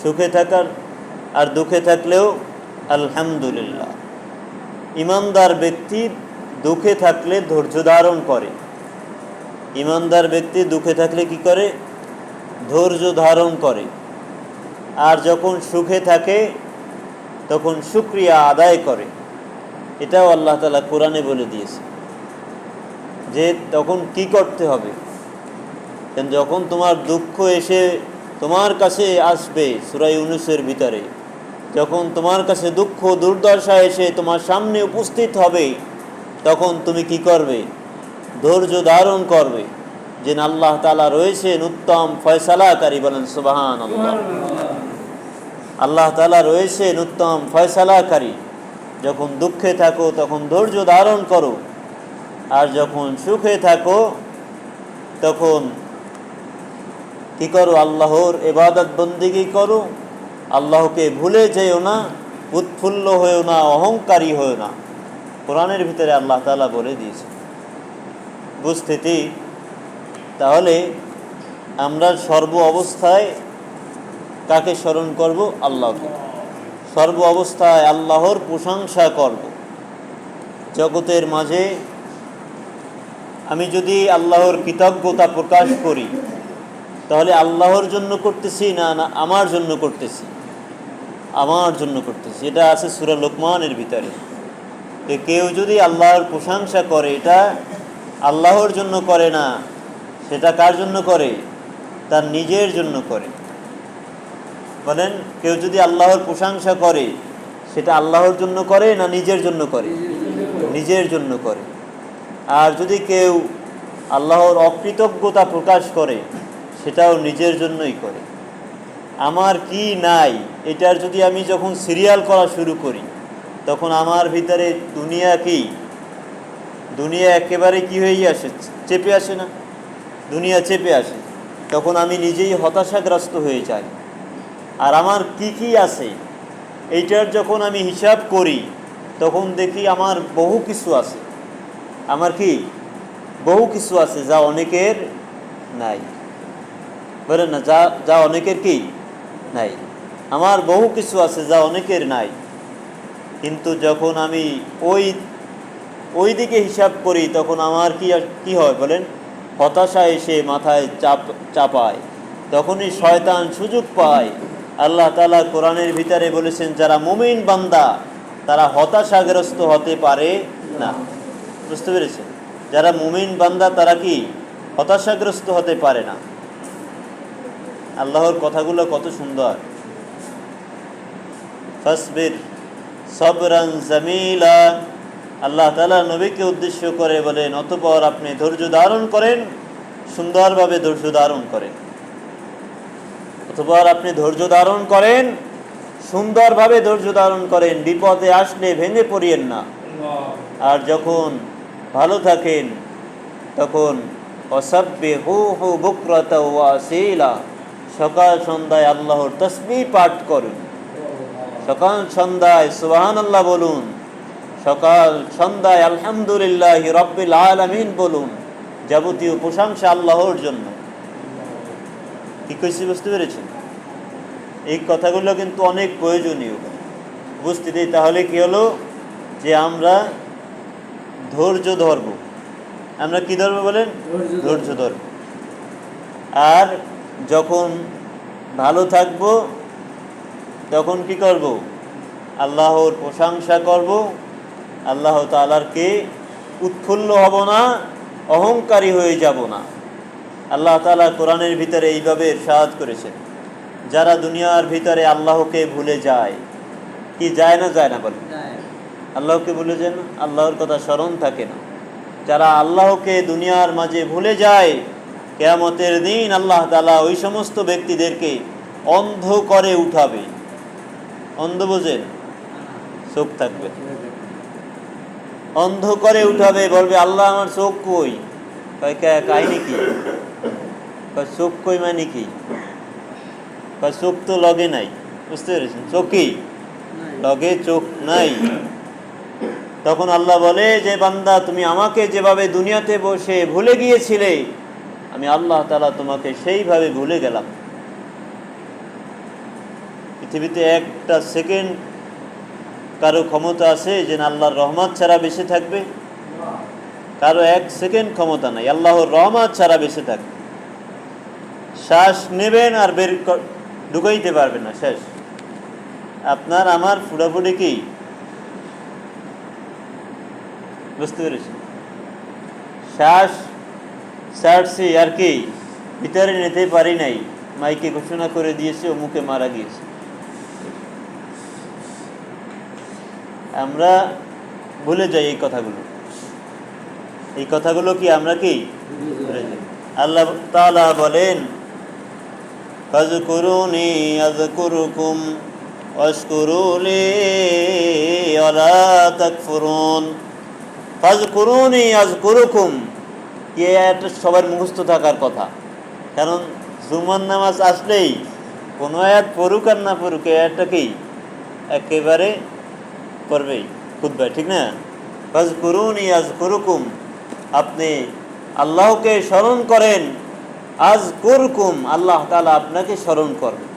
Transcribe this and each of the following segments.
সুখে থাকার আর দুঃখে থাকলেও আলহামদুলিল্লাহ। ইমানদার ব্যক্তি দুঃখে থাকলে ধৈর্য ধারণ করে। ইমানদার ব্যক্তি দুঃখে থাকলে কি করে? ধৈর্য ধারণ করে। আর যখন সুখে থাকে তখন শুকরিয়া আদায় করে। এটাও আল্লাহ তাআলা কোরআনে বলে দিয়েছে যে তখন কি করতে হবে। যখন তোমার দুঃখ এসে তোমার কাছে আসবে, সূরা ইউনূসের ভিতরে, যখন তোমার কাছে দুঃখ দুর্দশা এসে তোমার সামনে উপস্থিত হবে, তখন তুমি কি করবে? ধৈর্য ধারণ করবে। যে আল্লাহ তাআলা রয়েছেন উত্তম ফয়সালাকারী, বলেন সুবহানাল্লাহ। আল্লাহ তাআলা রয়েছেন উত্তম ফয়সালাকারী। যখন দুঃখে থাকো তখন ধৈর্য ধারণ করো, আর যখন সুখে থাকো তখন কি করো? আল্লাহর ইবাদত বন্দেগী করো। আল্লাহকে ভুলে যেও না, উৎফুল্ল হয়েও না, অহংকারী হয়েও না। কোরআনের ভিতরে আল্লাহ তাআলা বলে দিয়েছে। বুঝতেছি? তাহলে আমরা সর্ব অবস্থায় কাকে স্মরণ করব? আল্লাহকে। সর্ব অবস্থায় আল্লাহর প্রশংসা করব। জগতের মাঝে আমি যদি আল্লাহর কৃতজ্ঞতা প্রকাশ করি, তাহলে আল্লাহর জন্য করতেছি না আমার জন্য করতেছি? আমার জন্য করতেছি। এটা আছে সূরা লোকমানের ভিতরে। কেউ যদি আল্লাহর প্রশংসা করে, এটা আল্লাহর জন্য করে না, সেটা কার জন্য করে? তার নিজের জন্য করে। বলেন, কেউ যদি আল্লাহর প্রশংসা করে, সেটা আল্লাহর জন্য করে না নিজের জন্য করে? নিজের জন্য করে। আর যদি কেউ আল্লাহর অকৃতজ্ঞতা প্রকাশ করে, সেটাও নিজের জন্যই করে। আমার কি নাই, এটার যদি আমি যখন সিরিয়াল করা শুরু করি, তখন আমার ভিতরে দুনিয়া একেবারে কি হয়ে আসে? চেপে আসে না? দুনিয়া চেপে আসে। তখন আমি নিজেই হতাশাগ্রস্ত হয়ে যাই। আর আমার কি কি আছে, এইটার যখন আমি হিসাব করি, তখন দেখি আমার বহু কিছু আছে। আমার কি বহু কিছু আছে যা অনেকের নাই। বলেন না, যা অনেকের কি নাই। আমার বহু কিছু আছে যা অনেকের নাই। কিন্তু যখন আমি ওই দিকে হিসাব করি, তখন আমার কি হয় বলেন? হতাশা এসে মাথায় চাপায়। তখনই শয়তান সুযোগ পায়। আল্লাহ তাআলা কোরআনের ভিতরে বলেছেন, যারা মুমিন বান্দা তারা হতাশাগ্রস্ত হতে পারে না। বুঝতে পেরেছেন? যারা মুমিন বান্দা তারা কি হতাশাগ্রস্ত হতে পারে না। আল্লাহর কথাগুলো কত সুন্দর। ফাসবির সবরান জামিলা। আল্লাহ তাআলা নবীকে উদ্দেশ্য করে বলেন, অতঃপর আপনি ধৈর্য ধারণ করেন, সুন্দরভাবে ধৈর্য ধারণ করেন। অতঃপর আপনি ধৈর্য ধারণ করেন, সুন্দরভাবে ধৈর্য ধারণ করেন। বিপদে আসলে ভেঙে পড়িয়েন না। আর যখন ভালো থাকেন তখন ওয়াসাব্বিহুহু বুকরাতা ওয়া আসীলা, সকাল সন্ধ্যায় আল্লাহর তাসবিহ পাঠ করুন। সকাল সন্ধ্যায় সুবহানাল্লাহ বলুন, সকাল সন্ধ্যায় আলহামদুলিল্লাহি রাব্বিল আলামিন বলুন। যাবতীয় প্রশংসা আল্লাহর জন্য। কি কইছি বুঝতে পেরেছেন? এই কথাগুলো কিন্তু অনেক প্রয়োজনীয় বুঝতে দিই। তাহলে কি হলো? যে আমরা ধৈর্য ধরব। আমরা কি ধরবো বলেন? ধৈর্য ধরব। আর যখন ভালো থাকব তখন কি করব? আল্লাহর প্রশংসা করব। আল্লাহ তাআলাকে উৎফুল্ল হব না, অহংকারী হয়ে যাব না। আল্লাহ তাআলা কোরআনের ভিতরে এইভাবে ইরশাদ করেছেন, যারা দুনিয়ার ভিতরে আল্লাহকে ভুলে যায়, কি যায় না বলেন? আল্লাহকে ভুলে যায় না, আল্লাহর কথা স্মরণ থাকে না। যারা আল্লাহকে দুনিয়ার মাঝে ভুলে যায়, কিয়ামতের দিন আল্লাহ তাআলা ওই সমস্ত ব্যক্তিদেরকে অন্ধ করে উঠাবে। অন্ধ বোঝেন? চোখ থাকবে, অন্ধ করে উঠাবে। বলবে, আল্লাহ আমার চোখ কই? কাহিনী কি? চোখ কই মানে কি? চোখ তো লগে নাই। বুঝতে পেরেছেন? চোখ কি লগে? চোখ নাই। তখন আল্লাহ বলে যে, বান্দা তুমি আমাকে যেভাবে দুনিয়াতে বসে ভুলে গিয়েছিলে, আমি আল্লাহ তাআলা তোমাকে সেইভাবে ভুলে গেলাম। পৃথিবীতে একটা সেকেন্ড কারো ক্ষমতা আছে যে আল্লাহর রহমত ছাড়া বেঁচে থাকবে? কারো এক সেকেন্ড ক্ষমতা নাই আল্লাহর রহমত ছাড়া বেঁচে থাকবে। শ্বাস নেবেন আর ঢুকাইতে পারবেন না, শেষ। আপনার আমার ফুটাফুটি কি বুঝতে পেরেছি? শ্বাস ছাড়ছি আর কি ভিতরে নিতে পারি নাই, মাইকে ঘোষণা করে দিয়েছে ও মুখে মারা গিয়েছে। আমরা ভুলে যাই এই কথাগুলো। এই কথাগুলো কি আমরা কি ভুলে যাই? আল্লাহ তাআলা বলেন, ফাযকুরুনি আযকুরুকুম ওয়াশকুরুলি ওয়ালা তাকফুরুন। ফাযকুরুনি আযকুরুকুম, এটা সবার মুখস্থ থাকার কথা। কারণ জুমার নামাজ আসলেই কোনো আয়াত পড়ুক আর না পড়ুক, এই আয়াতটা কি একেবারে করবেই খুতবায়, ঠিক না? ফাযকুরুনি আযকুরুকুম, আপনি আল্লাহকে স্মরণ করেন, আযকুরকুম, আল্লাহ তাআলা আপনাকে স্মরণ করবেন।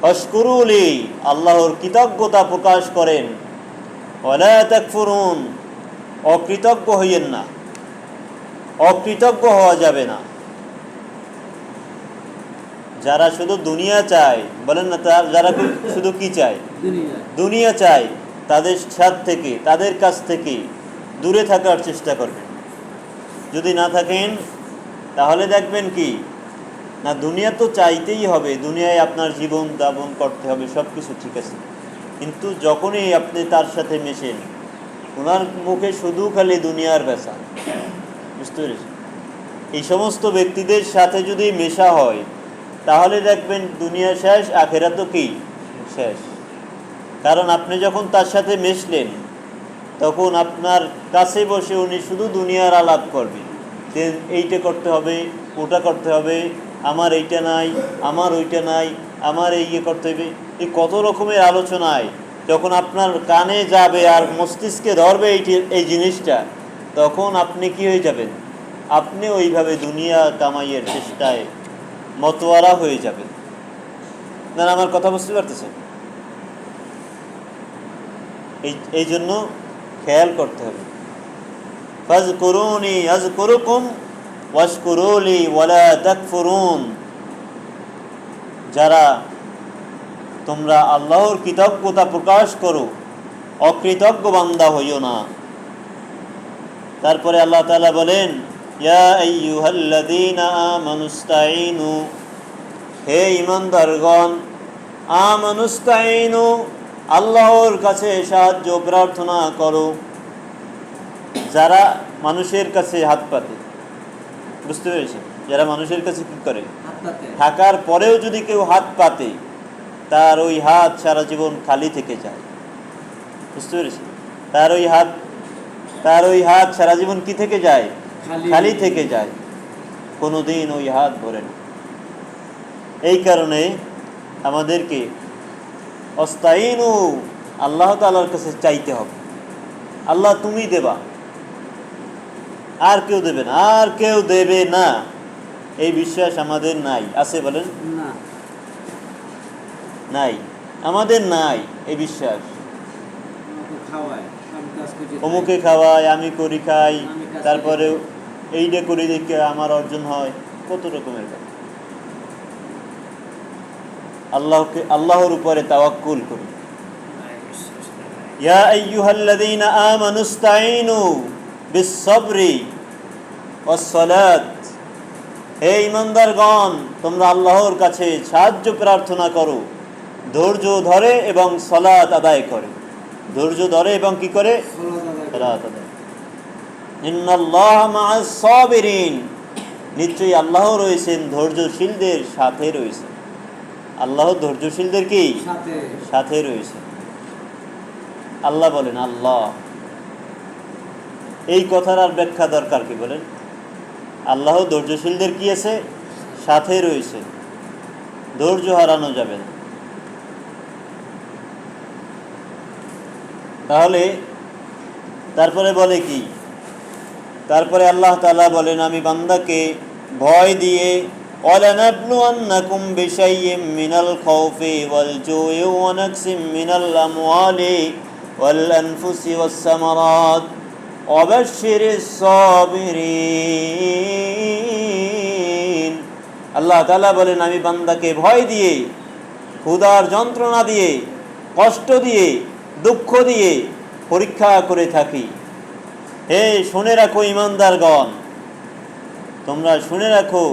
ওয়াশকুরুলি, আল্লাহর কৃতজ্ঞতা প্রকাশ করেন। ওয়ালা তাকফুরুন, অকৃতজ্ঞ হইয়েন না, অকৃতজ্ঞ হওয়া যাবে না। যারা শুধু দুনিয়া চায়, বলেন না, যারা শুধু কি চায়? দুনিয়া চায়, তাদের সাথে থেকে, তাদের কাছ থেকে দূরে থাকার চেষ্টা করবেন। যদি না থাকেন তাহলে দেখবেন কি না, দুনিয়া তো চাইতেই হবে, দুনিয়ায় আপনার জীবন যাপন করতে হবে, সব কিছু ঠিক আছে। কিন্তু যখনই আপনি তার সাথে মেশেন, ওনার মুখে শুধু খালি দুনিয়ার বেচা, বুঝতে পেরেছেন? এই সমস্ত ব্যক্তিদের সাথে যদি মেশা হয় তাহলে দেখবেন দুনিয়া শেষ, আখিরাতও কি শেষ। কারণ আপনি যখন তার সাথে মেশলেন তখন আপনার কাছে বসে উনি শুধু দুনিয়ার আলাপ করবে, যে এইটা করতে হবে, ওটা করতে হবে, আমার এইটা নাই, আমার ওইটা নাই, আমার এই ইয়ে করতে হবে, এই কত রকমের আলোচনায় যখন আপনার কানে যাবে আর মস্তিষ্কে ধরবে এই জিনিসটা, তখন আপনি কি হয়ে যাবেন? আপনি ওইভাবে দুনিয়া কামাইয়ের চেষ্টায় মতোয়ারা হয়ে যাবেন। না, আমার কথা বুঝতে পারতেছেন? এই জন্য খেয়াল করতে হবে। ফাযকুরুনি আযকুরুকুম ওয়াশকুরুলি ওয়ালা তাকফুরুন, যারা তোমরা আল্লাহর কৃতজ্ঞতা প্রকাশ করো, অকৃতজ্ঞ বান্দা হইও না। তারপরে আল্লাহ তাআলা বলেন, ইয়া আইয়ুহাল্লাযীনা আমানুস্তাঈনু, হে ঈমানদারগণ, আমানুস্তাঈনু, আল্লাহর কাছে সাহায্য প্রার্থনা করো। যারা মানুষের কাছে হাত পাতে, বুঝতে পেরেছেন? যারা মানুষের কাছে কি করে, থাকার পরেও যদি কেউ হাত পাতে, তার ওই হাত সারা জীবন খালি থেকে যায়, বুঝতে পেরেছেন? তার ওই হাত সারা জীবন কি থেকে যায়? খালি থেকে যায়, কোনোদিন ওই হাত ভরে না। এই কারণে আমাদেরকে অস্তাইনু, আল্লাহ তাআলার কাছে চাইতে হবে। আল্লাহ তুমি দেবা, আর কেউ দেবে না, আর কেউ দেবে না, এই বিশ্বাস আমাদের নাই। আছে বলেন? নাই, আমাদের নাই এই বিশ্বাস। অমুকে খাওয়ায়, আমি করি খাই, তারপরে এইটা করি দেখে আমার অর্জন হয়, কত রকমের কথা। আল্লাহর উপরে তাওয়াক্কুল করি। ইয়া আইয়ুহাল্লাযীনা আমানুস্তাঈনু বিস-সাবরি ওয়াস-সালাত, হে ঈমানদারগণ, তোমরা আল্লাহর কাছে সাহায্য প্রার্থনা করো, ধৈর্য ধরে এবং সালাত আদায় করে। ধৈর্য ধরে এবং কি করে? সালাত আদায়। ইন্নাল্লাহা মা'আস-সাবিরিন, নিশ্চয়ই আল্লাহ রয়েছেন ধৈর্যশীলদের সাথে রয়েছেন। আল্লাহ ধৈর্যশীলদের কি সাথে রয়েছে। আল্লাহ বলেন, আল্লাহ, এই কথার আর ব্যাখ্যা দরকার কি বলেন? আল্লাহ ধৈর্যশীলদের কি আছে? সাথে রয়েছে, ধৈর্য হারানো যাবে না। তাহলে তারপরে বলে কি? তারপরে আল্লাহ তাআলা বলেন, আমি বান্দাকে ভয় দিয়ে وَلَنَبْلُوَنَّكُمْ بِشَيْءٍ مِّنَ الْخَوْفِ وَالْجُوعِ وَنَقْصٍ مِّنَ الْأَمْوَالِ وَالْأَنفُسِ وَالثَّمَرَاتِ وَبَشِّرِ الصَّابِرِينَ। আল্লাহ তাআলা বলেন, আমি বান্দাকে ভয় দিয়ে, ক্ষুধার যন্ত্রণা দিয়ে, কষ্ট দিয়ে, দুঃখ দিয়ে পরীক্ষা করে থাকি। হে শুনে রাখো ঈমানদারগণ, তোমরা শুনে রাখো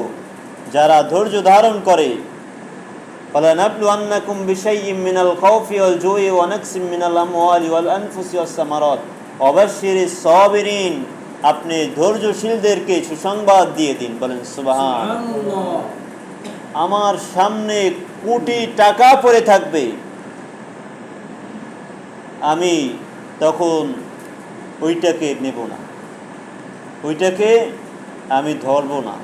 যারা ধৈর্য ধারণ করে, فَلَنَبْلُوَنَّكُمْ بِشَيْءٍ مِّنَ الْخَوْفِ وَالْجُوعِ وَنَقْصٍ مِّنَ الْأَمْوَالِ وَالْأَنفُسِ وَالثَّمَرَاتِ وَبَشِّرِ الصَّابِرِينَ। আপনি ধৈর্যশীলদেরকে সুসংবাদ দিয়ে দিন। বলেন সুবহানাল্লাহ। আমার সামনে কোটি টাকা পড়ে থাকবে, আমি তখন ওইটাকে নেব না, ওইটাকে আমি ধরব না।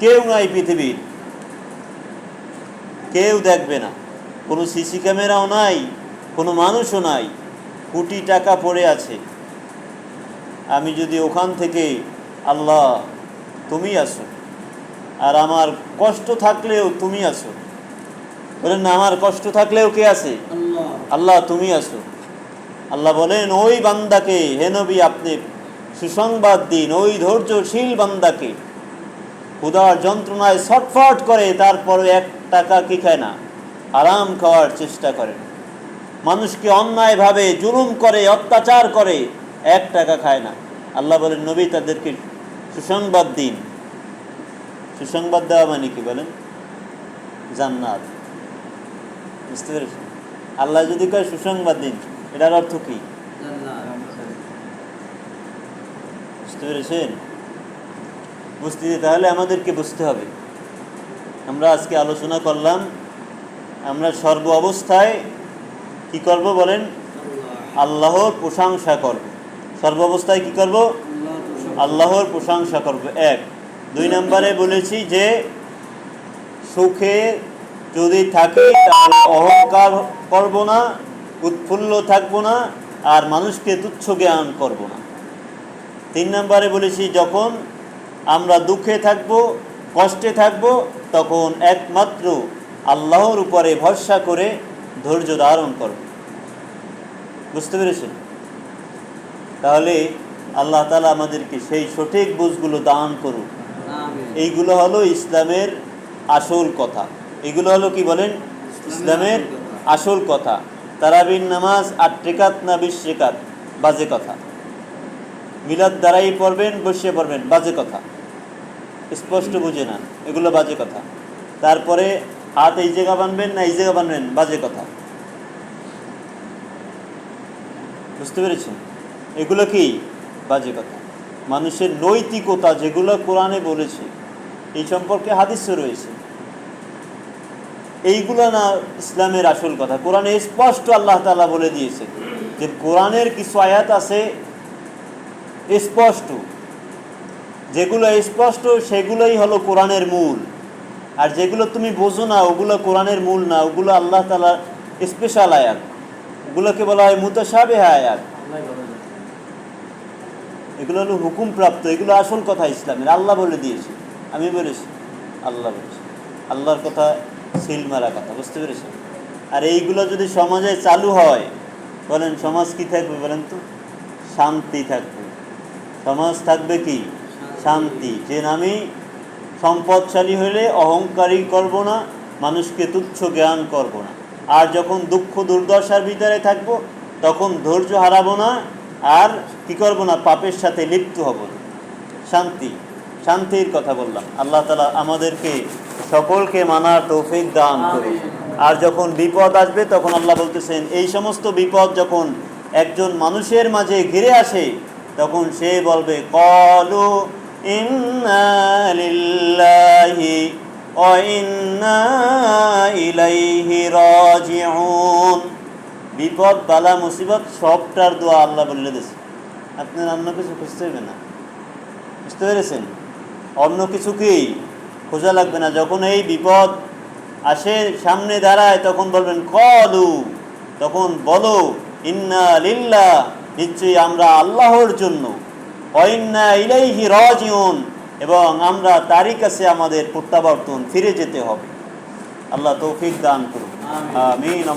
কেউ নাই পৃথিবীর, কেউ দেখবে না, কোনো সিসি ক্যামেরাও নাই, কোনো মানুষও নাই, কোটি টাকা পড়ে আছে। আমি যদি ওখান থেকে, আল্লাহ তুমি আসো, আর আমার কষ্ট থাকলেও তুমি আসো। বলেন না, আমার কষ্ট থাকলেও কে আছে? আল্লাহ তুমি আসো। আল্লাহ বলেন, ওই বান্দাকে হে নবী আপনি সুসংবাদ দিন, ওই ধৈর্যশীল বান্দাকে, ক্ষুধার যন্ত্রণায় ছটফট করে, তারপরে এক টাকা কি খায় না, আরাম খাওয়ার চেষ্টা করে, মানুষকে অন্যায়ভাবে জুলুম করে, অত্যাচার করে, এক টাকা খায় না। আল্লাহ বলেন, নবী তাদেরকে সুসংবাদ দিন। সুসংবাদ দেওয়া মানে কি বলেন? জান্নাত। বুঝতে পেরেছেন? আল্লাহ যদি কয় সুসংবাদ দিন, এটার অর্থ কি? বুঝতে পেরেছেন? বুঝতে, তাহলে আমাদেরকে বুঝতে হবে। আমরা আজকে আলোচনা করলাম, আমরা সর্ব অবস্থায় কি করব বলেন? আল্লাহর প্রশংসা করব। সর্ব অবস্থায় কি করব? আল্লাহর প্রশংসা করব। এক। দুই নম্বরে বলেছি যে সুখে যদি থাকি তাহলে অহংকার করব না, উৎফুল্ল থাকব না, আর মানুষকে তুচ্ছ জ্ঞান করব না। তিন নম্বরে বলেছি যখন আমরা দুঃখে থাকব, কষ্টে থাকব, তখন একমাত্র আল্লাহর উপরে ভরসা করে ধৈর্য ধারণ করব। বুঝতে পেরেছেন? তাহলে আল্লাহ তাআলা আমাদেরকে সেই সঠিক বুঝগুলো দান করুন। এইগুলো হলো ইসলামের আসল কথা। এগুলো হলো কি বলেন? ইসলামের আসল কথা। তারাবির নামাজ 8 রাকাত না 20 রাকাত, বাজে কথা। মিলাদ দ্বারাই পড়বেন, বসে পড়বেন, বাজে কথা। স্পষ্ট বুঝে না, এগুলো বাজে কথা। তারপরে হাত এই জায়গা বানবেন না এই জায়গা বানবেন, বাজে কথা। বুঝতে পেরেছেন? এগুলো কি বাজে কথা। মানুষের নৈতিকতা যেগুলো কোরআনে বলেছে, এই সম্পর্কে হাদিসও রয়েছে, এইগুলো না ইসলামের আসল কথা। কোরআনে স্পষ্ট আল্লাহ তাআলা বলে দিয়েছে যে কোরআনের কিছু আয়াত আছে স্পষ্ট, যেগুলো স্পষ্ট সেগুলোই হলো কোরআনের মূল, আর যেগুলো তুমি বোঝো না ওগুলো কোরআনের মূল না, ওগুলো আল্লাহ তাআলার স্পেশাল আয়াত, ওগুলোকে বলা হয় মুতাশাবিহ আয়াত। এগুলো হলো হুকুম প্রাপ্ত, এগুলো আসল কথা ইসলামের। আল্লাহ বলে দিয়েছে, আমি বলেছি, আল্লাহ বলেছে। আল্লাহর কথা সিল মারা কথা। বুঝতে পেরেছেন? আর এইগুলো যদি সমাজে চালু হয়, বলেন সমাজ কি থাকবে বলেন তো? শান্তি থাকবে। সমাজ থাকবে কি? শান্তি। যে আমি সম্পদশালী হলে অহংকারী করব না, মানুষকে তুচ্ছ জ্ঞান করব না, আর যখন দুঃখ দুর্দশার ভিতরে থাকবো তখন ধৈর্য হারাবো না, আর কি করব না, পাপের সাথে লিপ্ত হব না। শান্তি, শান্তির কথা বললাম। আল্লাহ তাআলা আমাদেরকে সকলকে মানার তৌফিক দান করুন। আর যখন বিপদ আসবে তখন আল্লাহ বলতেছেন, এই সমস্ত বিপদ যখন একজন মানুষের মাঝে ঘিরে আসে তখন সে বলবে ক্বালু ইন্না লিল্লাহি ওয়া ইন্না ইলাইহি রাজিউন। বিপদ বালা মুসিবত সবটার দোয়া আল্লাহ বলে দিয়েছে, আপনার অন্য কিছু খুঁজতে হবে না। বুঝতে পেরেছেন? অন্য কিছু কি খোঁজা লাগবে না। যখন এই বিপদ আসে সামনে দাঁড়ায় তখন বলবেন ক্বালু, তখন বলো ইন্না লিল্লাহ, নিশ্চয়ই আমরা আল্লাহর জন্য, ওয়া ইন্না ইলাইহি রাজিউন, এবং আমরা তারই কাছে আমাদের প্রত্যাবর্তন ফিরে যেতে হবে। আল্লাহ তৌফিক দান করুন, আমিন।